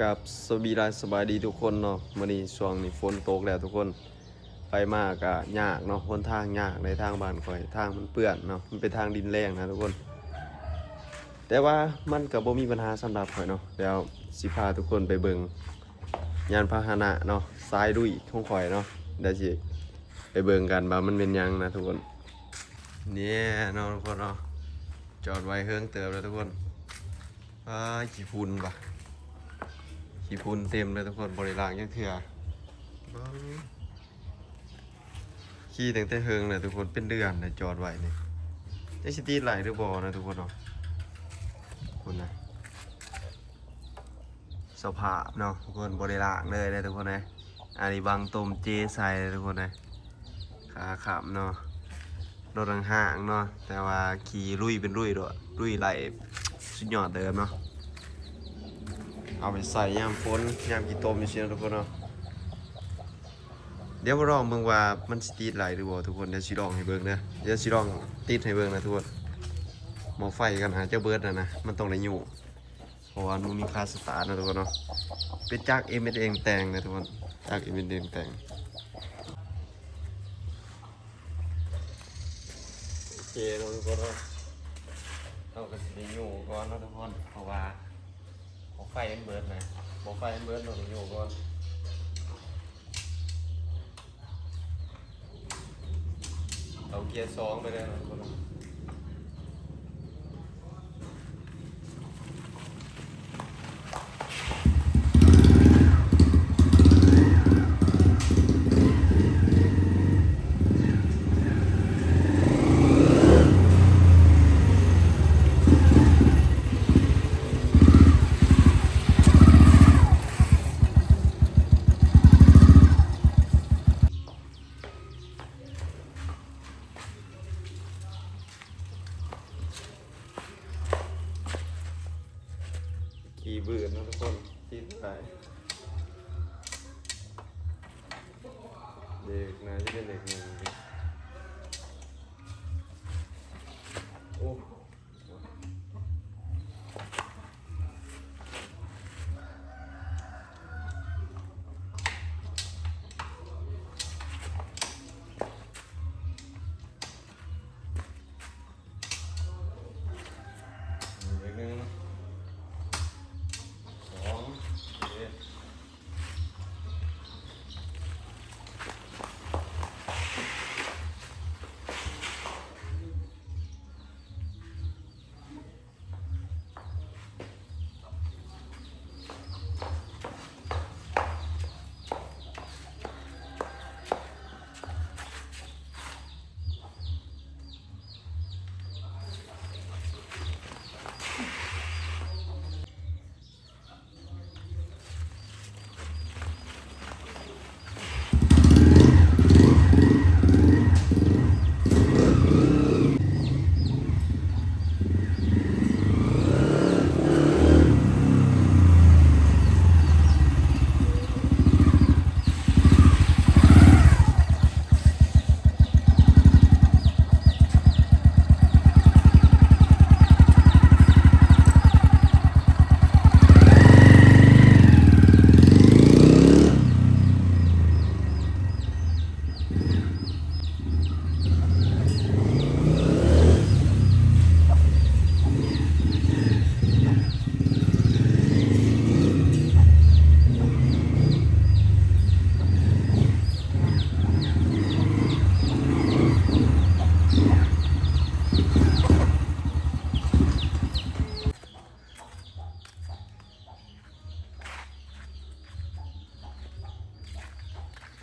กับสบายดีทุกคนเนาะมื้อนี้ช่วงนี้ฝนตกแล้วทุกคนไปมากก็ยากเนาะหนทางยากในทางบ้านข่อยทางมันเปื้อนเนาะมันเป็นทางดินแรงนะทุกคนแต่ว่ามันก็บ่มีปัญหาสำหรับข่อยเนาะเดี๋ยวสิพาทุกคนไปเบิ่งยานพาหนะเนาะสายดุยของข่อยเนาะเดี๋ยวสิไปเบิ่งกันว่ามันเป็นหยังนะทุกคนเนี่ยเนาะทุกคนเนาะจอดไว้เฮิงเติบแล้วทุกคนขี้ฝุ่นปะขี้ฝุ่นเต็มเลยทุกคนบริล้างยังเถื่อขี้ตั้งแต่เฮิงเลยทุกคนเป็นเดือนเลยจอดไว้นี่จะสตีไหลหรือบอนะทุกคนเนาะคุณนะสภาพเนาะทุกคนบริล้างเลยนะทุกคนนะอันนี้บางต้มเจใส่ทุกคนนะขาขับเนาะรถห่างๆเนาะแต่ว่าขี่ลุยเป็นลุยด้วยลุยไหลสุดยอดเดิมเนาะเอาไปใส่ยามฝนยามกี่ต้มนี่เชียวทุกคนเนาะเดี๋ยวมาลองเบิ่งว่ามันสตีดไหลหรือบ่ทุกคนเดี๋ยวสิลองให้เบิ่งนะเดี๋ยวสิลองติดให้เบิ่งนะทุกคนหม้อไฟกันหาเจ้าเบิร์ดนะมันต้องได้อยู่เพราะว่ามันมีค่าสตาร์ทนะทุกคนเนาะเป็นจากเอ็มเองแต่งนะทุกคนจากเอ็มเองแต่งโอเคทุกคนเนาะเราก็สิได้อยู่ก่อนนะทุกคนเพราะว่าหม้อไฟมันเบิร์ดนะหม้อไฟมันเบิร์ดเราต้องอยู่ก่อนเอาเกียร์2ไปเลยนะทุกคนขี่บืนนะทุกคนติดไปเด็กนะจะเป็นเด็กหนึ่งโอ้เด็กหนึ่ง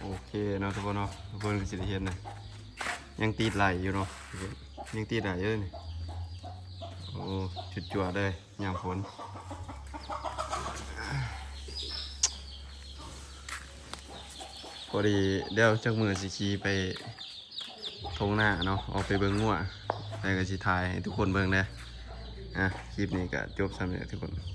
โอเคเนาะทุกคนเนาะทุกคนก็สิได้เห็นนะยังตีดไหลอยู่เนาะยังตีดไหลอยู่เลยนี่โอ้จุดจวดเลยยามฝนพอดีเดี๋ยวจักมือสิขี่ไปทงหน้าเนาะออกไปเบิ่งงัวแล้วก็สิถ่ายให้ทุกคนเบิ่งเด้อคลิปนี้ก็จบสำเร็จทุกคน